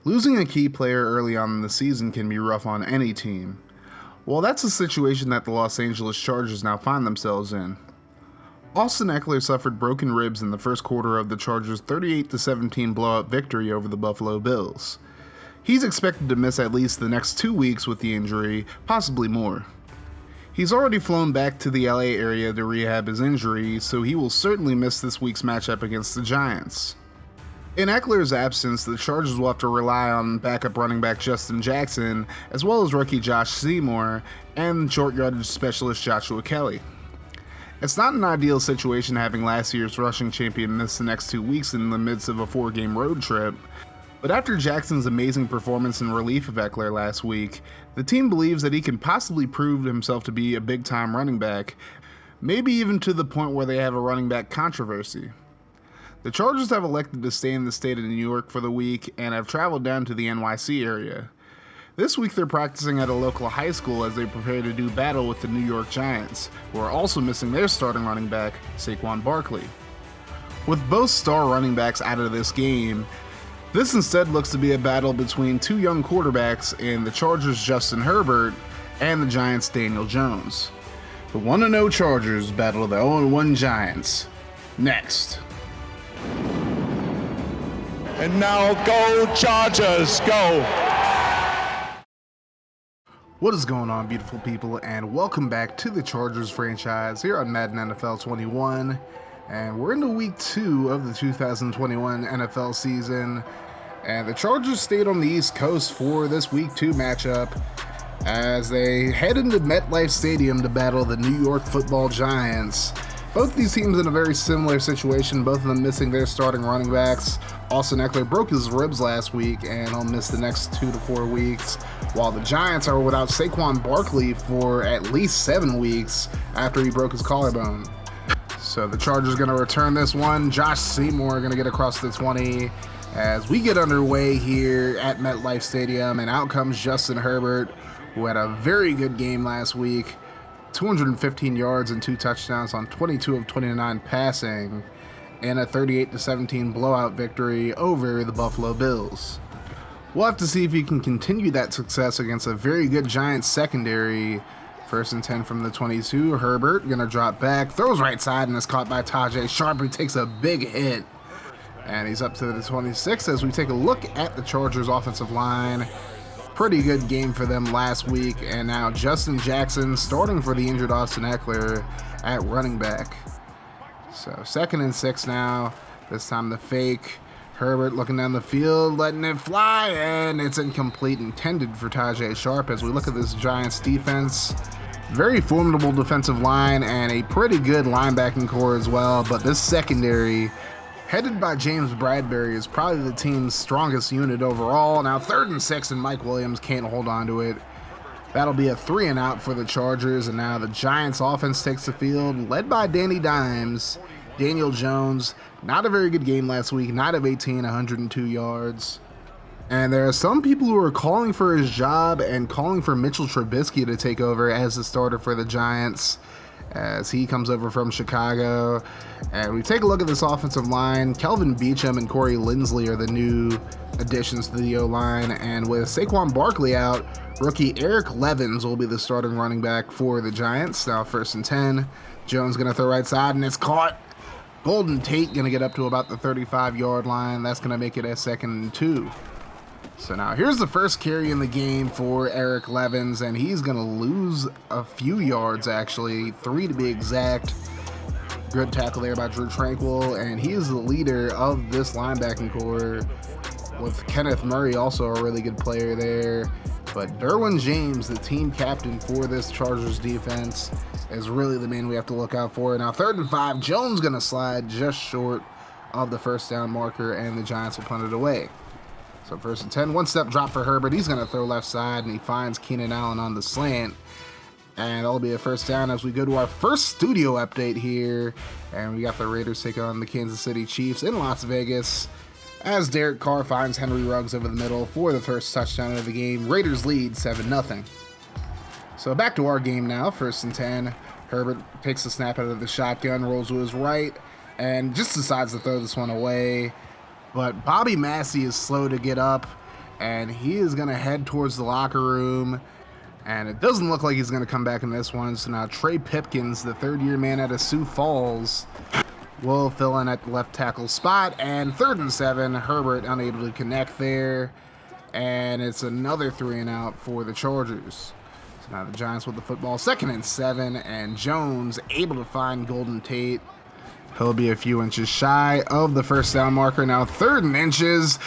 Losing a key player early on in the season can be rough on any team. Well, that's a situation that the Los Angeles Chargers now find themselves in. Austin Ekeler suffered broken ribs in the first quarter of the Chargers' 38-17 blowout victory over the Buffalo Bills. He's expected to miss at least the next 2 weeks with the injury, possibly more. He's already flown back to the LA area to rehab his injury, so he will certainly miss this week's matchup against the Giants. In Ekeler's absence, the Chargers will have to rely on backup running back Justin Jackson, as well as rookie Josh Seymour and short yardage specialist Joshua Kelly. It's not an ideal situation having last year's rushing champion miss the next 2 weeks in the midst of a 4-game road trip, but after Jackson's amazing performance in relief of Ekeler last week, the team believes that he can possibly prove himself to be a big-time running back, maybe even to the point where they have a running back controversy. The Chargers have elected to stay in the state of New York for the week and have traveled down to the NYC area. This week they're practicing at a local high school as they prepare to do battle with the New York Giants, who are also missing their starting running back, Saquon Barkley. With both star running backs out of this game, this instead looks to be a battle between two young quarterbacks in the Chargers' Justin Herbert and the Giants' Daniel Jones. The 1-0 Chargers battle the 0-1 Giants. Next. And now go Chargers, go! What is going on, beautiful people, and welcome back to the Chargers franchise here on Madden NFL 21. And we're into week 2 of the 2021 NFL season. And the Chargers stayed on the East Coast for this week 2 matchup as they head into MetLife Stadium to battle the New York Football Giants. Both these teams in a very similar situation, both of them missing their starting running backs. Austin Ekeler broke his ribs last week and he'll miss the next 2 to 4 weeks, while the Giants are without Saquon Barkley for at least 7 weeks after he broke his collarbone. So the Chargers are going to return this one. Josh Seymour going to get across the 20 as we get underway here at MetLife Stadium, and out comes Justin Herbert, who had a very good game last week. 215 yards and 2 touchdowns on 22 of 29 passing, and a 38-17 blowout victory over the Buffalo Bills. We'll have to see if he can continue that success against a very good Giants secondary. 1st and 10 from the 22. Herbert gonna drop back, throws right side, and is caught by Tajaé Sharpe, who takes a big hit. And he's up to the 26 as we take a look at the Chargers offensive line. Pretty good game for them last week, and now Justin Jackson starting for the injured Austin Ekeler at running back. So 2nd and 6 now, this time the fake. Herbert looking down the field, letting it fly, and it's incomplete, intended for Tajaé Sharpe. As we look at this Giants defense, very formidable defensive line and a pretty good linebacking core as well, but this secondary, headed by James Bradbury, is probably the team's strongest unit overall. Now 3rd and 6, and Mike Williams can't hold on to it. That'll be a 3 and out for the Chargers, and now the Giants offense takes the field, led by Danny Dimes. Daniel Jones, not a very good game last week, 9 of 18, 102 yards. And there are some people who are calling for his job and calling for Mitchell Trubisky to take over as the starter for the Giants, as he comes over from Chicago. And we take a look at this offensive line. Kelvin Beachum and Corey Linsley are the new additions to the O-line, and with Saquon Barkley out, rookie Eric Levins will be the starting running back for the Giants. Now 1st and 10, Jones gonna throw right side, and it's caught. Golden Tate gonna get up to about the 35-yard line. That's gonna make it a 2nd and 2. So now here's the first carry in the game for Eric Levins, and he's going to lose a few yards, actually, 3 to be exact. Good tackle there by Drew Tranquill, and he is the leader of this linebacking core, with Kenneth Murray also a really good player there. But Derwin James, the team captain for this Chargers defense, is really the man we have to look out for. Now 3rd and 5, Jones going to slide just short of the 1st down marker, and the Giants will punt it away. So 1st and 10, 1-step drop for Herbert. He's going to throw left side, and he finds Keenan Allen on the slant. And that'll be a 1st down as we go to our first studio update here. And we got the Raiders take on the Kansas City Chiefs in Las Vegas, as Derek Carr finds Henry Ruggs over the middle for the first touchdown of the game. Raiders lead 7-0. So back to our game now, 1st and 10. Herbert takes the snap out of the shotgun, rolls to his right, and just decides to throw this one away. But Bobby Massey is slow to get up, and he is going to head towards the locker room. And it doesn't look like he's going to come back in this one. So now Trey Pipkins, the third-year man out of Sioux Falls, will fill in at the left tackle spot. And 3rd and 7, Herbert unable to connect there. And it's another 3-and-out for the Chargers. So now the Giants with the football, 2nd and 7, and Jones able to find Golden Tate. He'll be a few inches shy of the first down marker. Now 3rd and inches.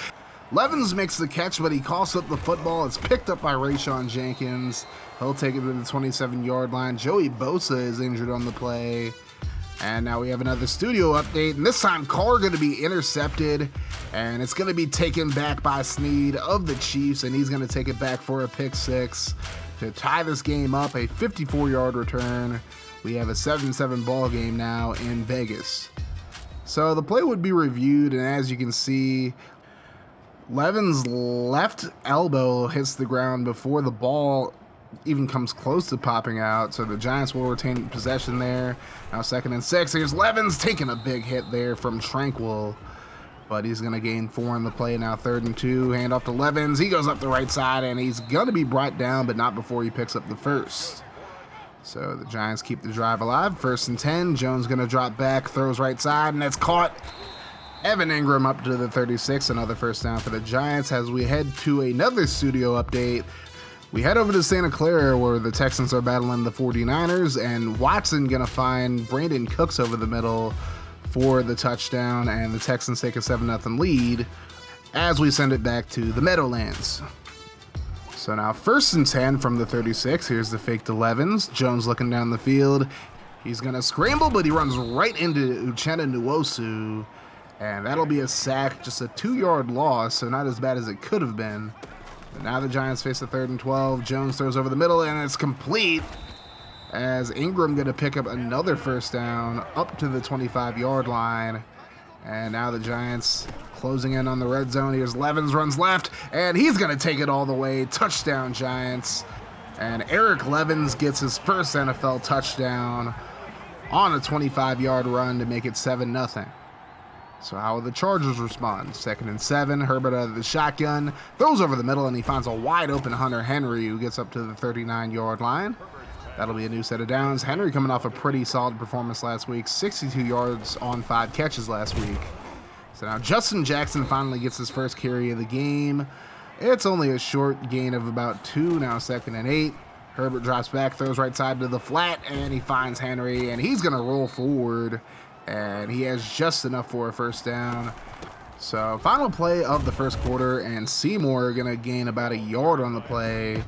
Levens makes the catch, but he coughs up the football. It's picked up by Rayshon Jenkins. He'll take it to the 27-yard line. Joey Bosa is injured on the play. And now we have another studio update. And this time, Carr going to be intercepted. And it's going to be taken back by Snead of the Chiefs. And he's going to take it back for a pick 6 to tie this game up. A 54-yard return. We have a 7-7 ball game now in Vegas. So the play would be reviewed. And as you can see, Levin's left elbow hits the ground before the ball even comes close to popping out, so the Giants will retain possession there. Now 2nd and 6. Here's Levens taking a big hit there from Tranquil, but he's going to gain 4 in the play. Now 3rd and 2. Hand off to Levens. He goes up the right side, and he's going to be brought down, but not before he picks up the first. So the Giants keep the drive alive. 1st and 10. Jones going to drop back, throws right side, and it's caught. Evan Ingram up to the 36, another first down for the Giants. As we head to another studio update, we head over to Santa Clara where the Texans are battling the 49ers, and Watson gonna find Brandon Cooks over the middle for the touchdown, and the Texans take a 7-0 lead as we send it back to the Meadowlands. So now 1st and 10 from the 36. Here's the fake to Levens. Jones looking down the field. He's gonna scramble, but he runs right into Uchenna Nwosu. And that'll be a sack, just a 2-yard loss, so not as bad as it could have been. But now the Giants face a 3rd and 12. Jones throws over the middle, and it's complete. As Ingram going to pick up another first down up to the 25-yard line. And now the Giants closing in on the red zone. Here's Levens, runs left, and he's going to take it all the way. Touchdown, Giants. And Eric Levens gets his first NFL touchdown on a 25-yard run to make it 7-0. So how will the Chargers respond? 2nd and 7, Herbert out of the shotgun, throws over the middle, and he finds a wide open Hunter Henry who gets up to the 39-yard line. That'll be a new set of downs. Henry coming off a pretty solid performance last week, 62 yards on 5 catches last week. So now Justin Jackson finally gets his first carry of the game. It's only a short gain of about 2, now 2nd and 8. Herbert drops back, throws right side to the flat, and he finds Henry, and he's going to roll forward. And he has just enough for a first down. So final play of the first quarter, and Seymour going to gain about 1 yard on the play.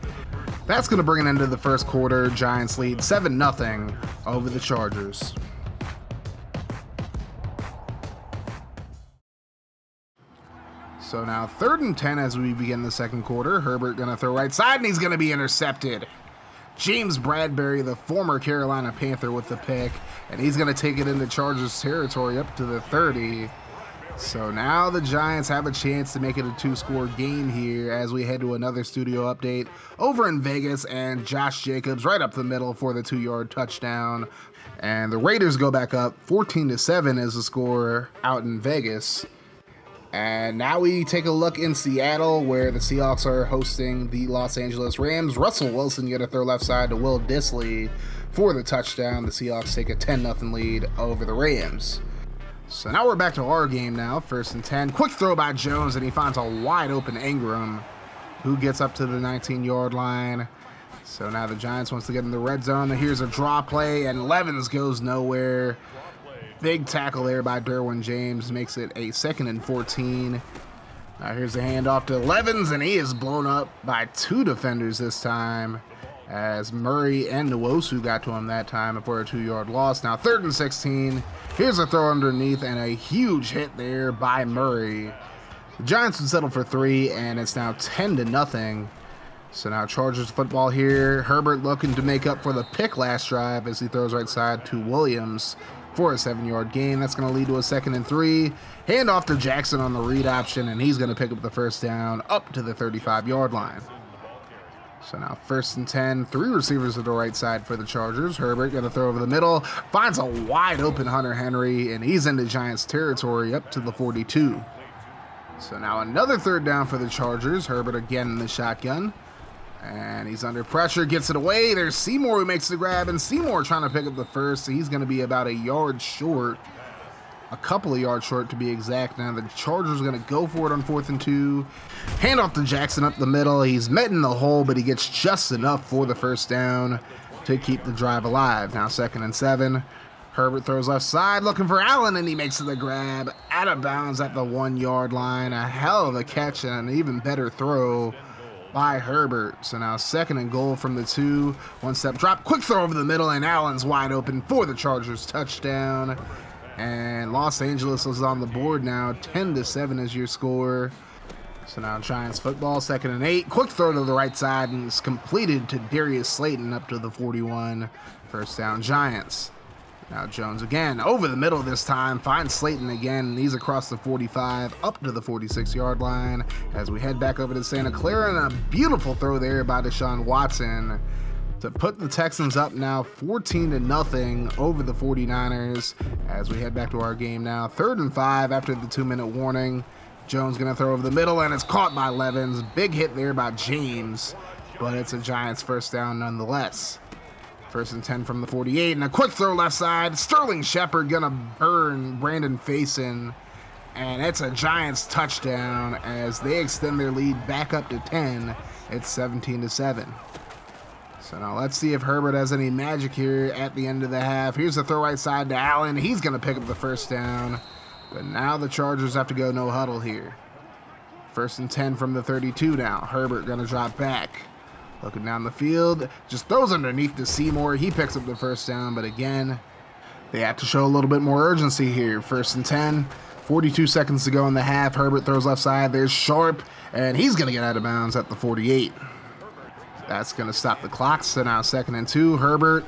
That's going to bring an end to the first quarter. Giants lead 7-0 over the Chargers. So now 3rd and 10 as we begin the second quarter. Herbert going to throw right side, and he's going to be intercepted. James Bradbury, the former Carolina Panther, with the pick, and he's going to take it into Chargers territory up to the 30. So now the Giants have a chance to make it a 2-score game here as we head to another studio update over in Vegas, and Josh Jacobs right up the middle for the 2-yard touchdown. And the Raiders go back up 14-7 as the score out in Vegas. And now we take a look in Seattle where the Seahawks are hosting the Los Angeles Rams. Russell Wilson going to throw left side to Will Dissly for the touchdown. The Seahawks take a 10-0 lead over the Rams. So now we're back to our game now. 1st and 10. Quick throw by Jones, and he finds a wide open Ingram who gets up to the 19-yard line. So now the Giants wants to get in the red zone. Here's a draw play, and Levens goes nowhere. Big tackle there by Derwin James makes it a 2nd and 14. Now here's the handoff to Levens, and he is blown up by 2 defenders this time as Murray and Nwosu got to him that time for a 2-yard loss. Now 3rd and 16. Here's a throw underneath and a huge hit there by Murray. The Giants would settle for 3, and it's now 10-0. So now Chargers football here. Herbert looking to make up for the pick last drive as he throws right side to Williams for a 7-yard gain. That's going to lead to a 2nd and 3. Hand off to Jackson on the read option, and he's going to pick up the first down up to the 35-yard line. So now 1st and 10, 3 receivers to the right side for the Chargers. Herbert going to throw over the middle, finds a wide open Hunter Henry, and he's into Giants territory up to the 42. So now another third down for the Chargers. Herbert again in the shotgun. And he's under pressure, gets it away. There's Seymour who makes the grab, and Seymour trying to pick up the first. So he's going to be about a yard short, a couple of yards short to be exact. Now the Chargers are going to go for it on 4th and 2. Hand off to Jackson up the middle. He's met in the hole, but he gets just enough for the first down to keep the drive alive. Now 2nd and 7. Herbert throws left side, looking for Allen, and he makes the grab out of bounds at the 1 yard line. A hell of a catch and an even better throw by Herbert. So now 2nd and goal from the 2. 1-step drop, quick throw over the middle, and Allen's wide open for the Chargers touchdown. And Los Angeles is on the board now. 10-7 is your score. So now Giants football, 2nd and 8. Quick throw to the right side, and it's completed to Darius Slayton up to the 41. First down Giants. Now Jones again, over the middle this time, finds Slayton again, and he's across the 45, up to the 46-yard line as we head back over to Santa Clara, and a beautiful throw there by Deshaun Watson to put the Texans up now 14-0 over the 49ers as we head back to our game now. 3rd and 5 after the 2-minute warning. Jones going to throw over the middle, and it's caught by Levens. Big hit there by James, but it's a Giants first down nonetheless. 1st and 10 from the 48, and a quick throw left side. Sterling Shepard gonna burn Brandon Faison, and it's a Giants touchdown as they extend their lead back up to 10. It's 17-7. So now let's see if Herbert has any magic here at the end of the half. Here's the throw right side to Allen. He's gonna pick up the first down, but now the Chargers have to go no huddle here. 1st and 10 from the 32 now. Herbert gonna drop back. Looking down the field, just throws underneath to Seymour. He picks up the first down, but again, they have to show a little bit more urgency here. 1st and 10, 42 seconds to go in the half. Herbert throws left side. There's Sharp, and he's going to get out of bounds at the 48. That's going to stop the clock. So now 2nd and 2. Herbert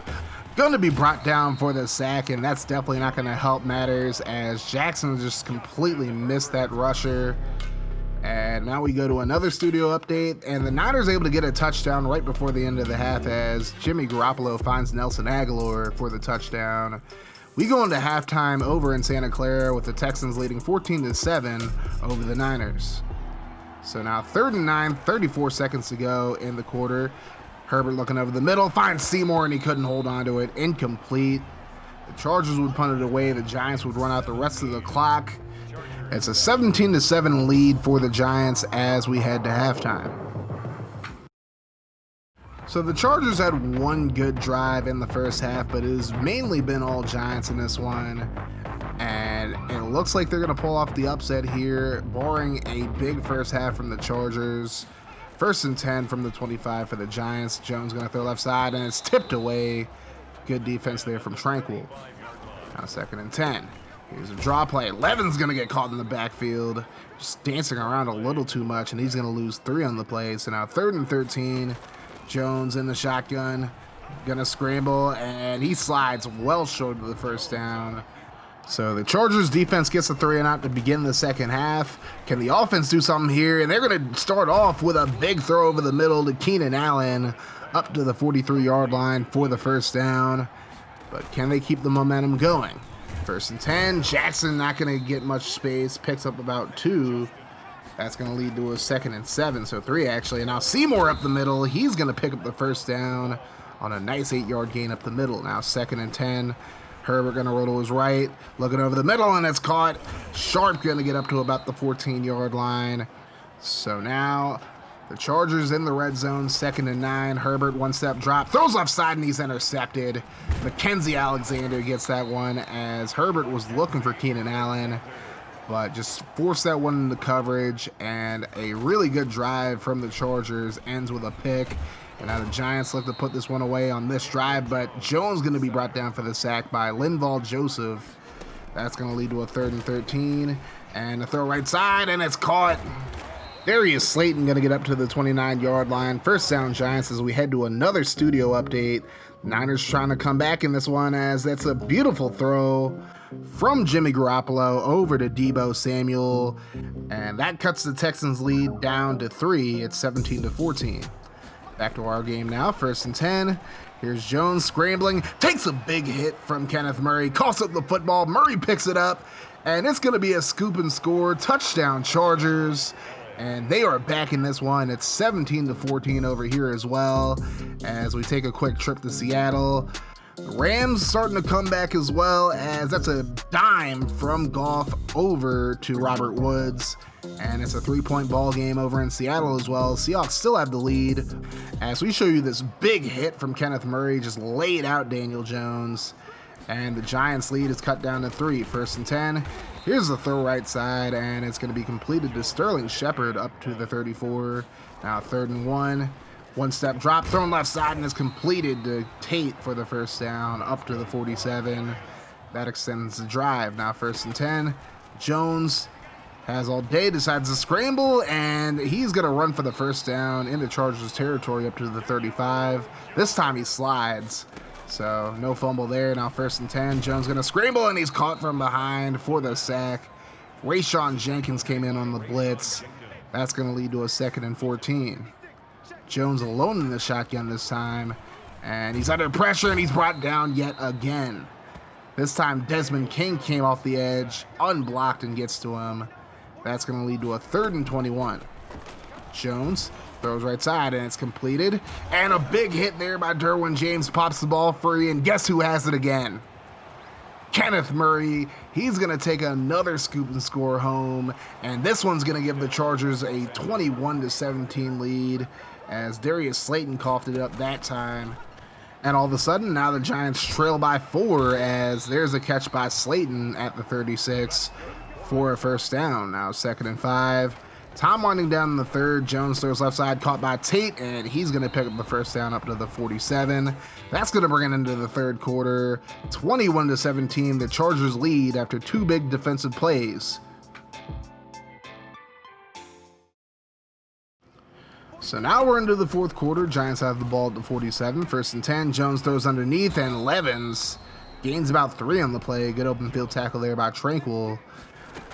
going to be brought down for the sack, and that's definitely not going to help matters as Jackson just completely missed that rusher. And now we go to another studio update, and the Niners able to get a touchdown right before the end of the half as Jimmy Garoppolo finds Nelson Aguilar for the touchdown. We go into halftime over in Santa Clara with the Texans leading 14-7 over the Niners. So now 3rd and 9, 34 seconds to go in the quarter. Herbert looking over the middle, finds Seymour, and he couldn't hold on to it. Incomplete. The Chargers would punt it away. The Giants would run out the rest of the clock. It's a 17-7 lead for the Giants as we head to halftime. So the Chargers had one good drive in the first half, but it has mainly been all Giants in this one. And it looks like they're going to pull off the upset here, barring a big first half from the Chargers. 1st and 10 from the 25 for the Giants. Jones going to throw left side, and it's tipped away. Good defense there from Tranquil. Now 2nd and 10. Here's a draw play. Levin's going to get caught in the backfield, just dancing around a little too much, and he's going to lose 3 on the play. So now 3rd and 13. Jones in the shotgun, going to scramble, and he slides well short of the first down. So the Chargers defense gets a 3 and out to begin the second half. Can the offense do something here? And they're going to start off with a big throw over the middle to Keenan Allen up to the 43-yard line for the first down. But can they keep the momentum going? 1st and 10. Jackson not going to get much space. Picks up about 2. That's going to lead to a 2nd and 7. So 3 actually. And now Seymour up the middle. He's going to pick up the first down on a nice 8-yard gain up the middle. Now 2nd and 10. Herbert going to roll to his right. Looking over the middle, and it's caught. Sharp going to get up to about the 14-yard line. So now the Chargers in the red zone, 2nd and 9. Herbert, one-step drop. Throws left side, and he's intercepted. Mackenzie Alexander gets that one as Herbert was looking for Keenan Allen, but just forced that one into coverage, and a really good drive from the Chargers ends with a pick. And now the Giants look to put this one away on this drive, but Jones going to be brought down for the sack by Linval Joseph. That's going to lead to a 3rd and 13. And a throw right side, and it's caught. Darius Slayton going to get up to the 29-yard line. First down Giants as we head to another studio update. Niners trying to come back in this one as that's a beautiful throw from Jimmy Garoppolo over to Deebo Samuel. And that cuts the Texans lead down to 3. It's 17-14. Back to our game now, 1st and 10. Here's Jones scrambling, takes a big hit from Kenneth Murray, coughs up the football. Murray picks it up, And it's going to be a scoop and score touchdown Chargers. And they are back in this one. It's 17-14 over here as well as we take a quick trip to Seattle. The Rams starting to come back as well, as that's a dime from Goff over to Robert Woods. And it's a 3-point ball game over in Seattle as well. Seahawks still have the lead as we show you this big hit from Kenneth Murray, just laid out Daniel Jones. And the Giants lead is cut down to 3, 1st and 10. Here's the throw right side, and it's going to be completed to Sterling Shepard up to the 34. Now 3rd and 1. One-step drop, thrown left side, and is completed to Tate for the first down up to the 47. That extends the drive. Now 1st and 10. Jones has all day, decides to scramble, and he's going to run for the first down into Chargers territory up to the 35. This time he slides. So no fumble there. Now 1st and 10. Jones going to scramble, and he's caught from behind for the sack. Rayshawn Jenkins came in on the blitz. That's going to lead to a 2nd and 14. Jones alone in the shotgun this time, and he's under pressure, and he's brought down yet again. This time Desmond King came off the edge, unblocked, and gets to him. That's going to lead to a 3rd and 21. Jones throws right side, and it's completed. And a big hit there by Derwin James, pops the ball free, and guess who has it again? Kenneth Murray. He's going to take another scoop and score home, and this one's going to give the Chargers a 21-17 lead as Darius Slayton coughed it up that time. And all of a sudden, now the Giants trail by 4 as there's a catch by Slayton at the 36 for a first down. Now 2nd and 5. Time winding down in the 3rd. Jones throws left side, caught by Tate, and he's going to pick up the first down up to the 47. That's going to bring it into the 3rd quarter. 21-17, the Chargers lead after 2 big defensive plays. So now we're into the 4th quarter. Giants have the ball at the 47. 1st and 10. Jones throws underneath, and Levens gains about 3 on the play. Good open field tackle there by Tranquil.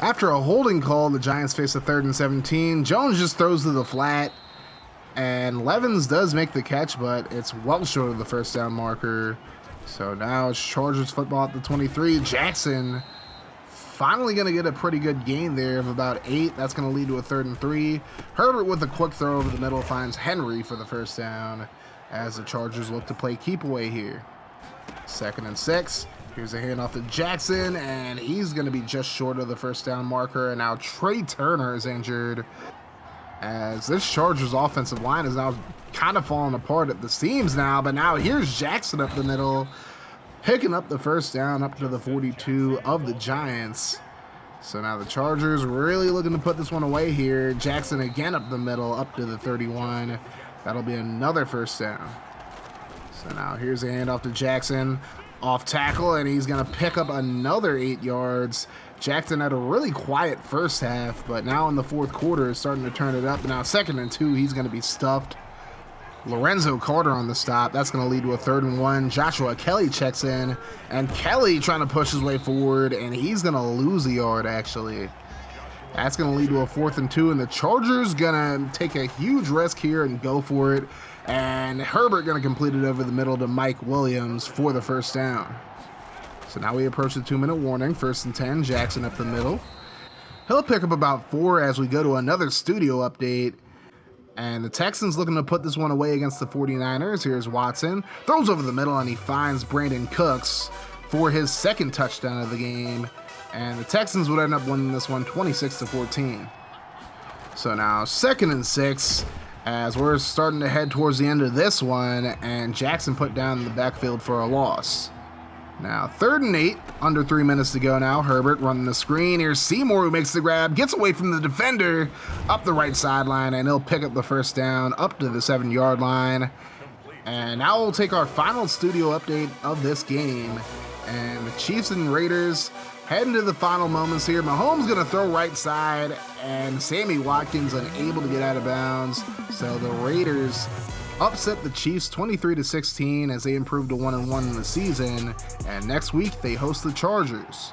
After a holding call, the Giants face a 3rd and 17. Jones just throws to the flat, and Levens does make the catch, but it's well short of the first down marker. So now it's Chargers football at the 23. Jackson finally going to get a pretty good gain there of about 8. That's going to lead to a 3rd and 3. Herbert with a quick throw over the middle finds Henry for the first down as the Chargers look to play keep away here. 2nd and 6. Here's a handoff to Jackson, and he's going to be just short of the first down marker. And now Trey Turner is injured as this Chargers offensive line is now kind of falling apart at the seams now. But now here's Jackson up the middle, picking up the first down up to the 42 of the Giants. So now the Chargers really looking to put this one away here. Jackson again up the middle up to the 31. That'll be another first down. So now here's a handoff to Jackson. Off tackle, and he's going to pick up another 8 yards. Jackson had a really quiet first half, but now in the 4th quarter is starting to turn it up. Now 2nd and 2, he's going to be stuffed. Lorenzo Carter on the stop. That's going to lead to a 3rd and 1. Joshua Kelly checks in, and Kelly trying to push his way forward, and he's going to lose a yard, actually. That's going to lead to a 4th and 2, and the Chargers going to take a huge risk here and go for it. And Herbert going to complete it over the middle to Mike Williams for the first down. So now we approach the 2-minute warning. 1st and 10, Jackson up the middle. He'll pick up about 4 as we go to another studio update. And the Texans looking to put this one away against the 49ers. Here's Watson. Throws over the middle, and he finds Brandon Cooks for his 2nd touchdown of the game. And the Texans would end up winning this one 26-14. So now 2nd and 6. As we're starting to head towards the end of this one, and Jackson put down in the backfield for a loss. Now 3rd and 8, under 3 minutes to go now. Herbert running the screen. Here's Seymour who makes the grab, gets away from the defender up the right sideline, and he'll pick up the first down up to the 7-yard line. And now we'll take our final studio update of this game. And the Chiefs and Raiders heading to the final moments here. Mahomes going to throw right side, and Sammy Watkins unable to get out of bounds. So the Raiders upset the Chiefs 23-16 as they improved to 1-1 in the season. And next week they host the Chargers.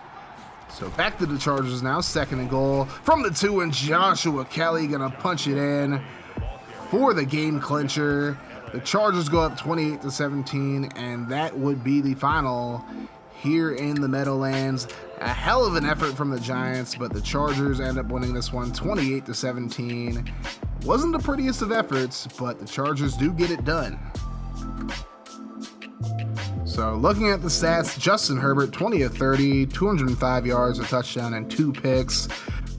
So back to the Chargers now, 2nd and goal from the 2, and Joshua Kelly going to punch it in for the game clincher. The Chargers go up 28-17, and that would be the final here in the Meadowlands A hell of an effort from the Giants, but the Chargers end up winning this one 28-17. Wasn't the prettiest of efforts, but the Chargers do get it done. So looking at the stats, Justin Herbert 20 of 30, 205 yards, a touchdown, and 2 picks.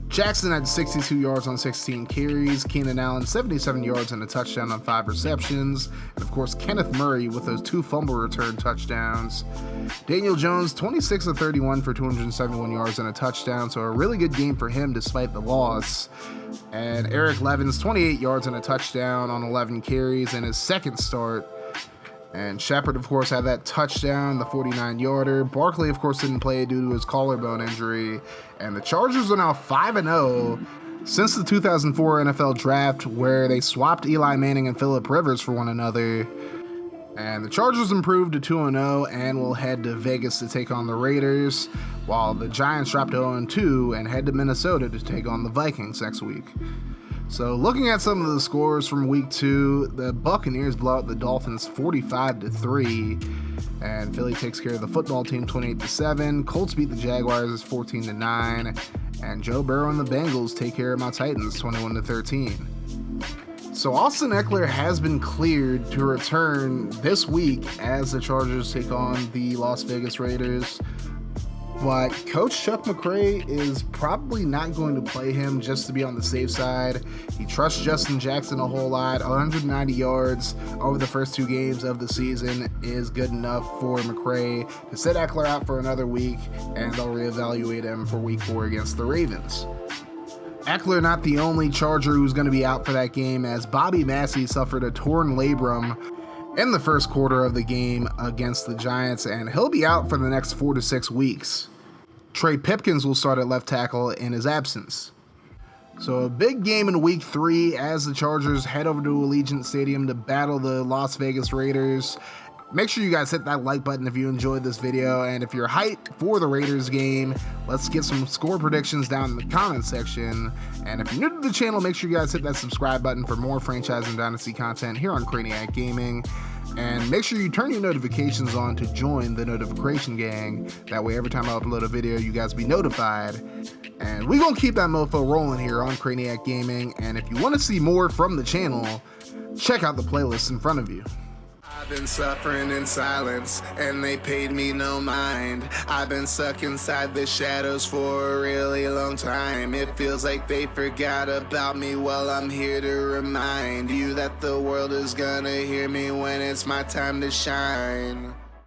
Jackson had 62 yards on 16 carries. Keenan Allen 77 yards and a touchdown on 5 receptions. And of course, Kenneth Murray with those 2 fumble return touchdowns. Daniel Jones 26 of 31 for 271 yards and a touchdown. So a really good game for him despite the loss. And Eric Levins 28 yards and a touchdown on 11 carries in his second start. And Shepard, of course, had that touchdown, the 49-yarder. Barkley, of course, didn't play due to his collarbone injury. And the Chargers are now 5-0 since the 2004 NFL Draft, where they swapped Eli Manning and Phillip Rivers for one another. And the Chargers improved to 2-0 and will head to Vegas to take on the Raiders, while the Giants dropped to 0-2 and head to Minnesota to take on the Vikings next week. So looking at some of the scores from week 2, the Buccaneers blow out the Dolphins 45-3, and Philly takes care of the football team 28-7. Colts beat the Jaguars 14-9, and Joe Burrow and the Bengals take care of my Titans 21-13. So Austin Ekeler has been cleared to return this week as the Chargers take on the Las Vegas Raiders. But Coach Chuck McCray is probably not going to play him just to be on the safe side. He trusts Justin Jackson a whole lot. 190 yards over the first 2 games of the season is good enough for McCray to sit Ekeler out for another week, and they'll reevaluate him for week 4 against the Ravens. Ekeler not the only Charger who's going to be out for that game, as Bobby Massey suffered a torn labrum in the first quarter of the game against the Giants, and he'll be out for the next 4 to 6 weeks. Trey Pipkins will start at left tackle in his absence. So a big game in week 3 as the Chargers head over to Allegiant Stadium to battle the Las Vegas Raiders. Make sure you guys hit that like button if you enjoyed this video, and if you're hyped for the Raiders game, let's get some score predictions down in the comment section. And if you're new to the channel, make sure you guys hit that subscribe button for more franchise and dynasty content here on Craniac Gaming. And make sure you turn your notifications on to join the notification gang. That way every time I upload a video, you guys be notified. And we're gonna keep that mofo rolling here on Craniac Gaming. And if you want to see more from the channel, check out the playlist in front of you. I've been suffering in silence, and they paid me no mind. I've been stuck inside the shadows for a really long time. It feels like they forgot about me. Well, I'm here to remind you that the world is gonna hear me when it's my time to shine.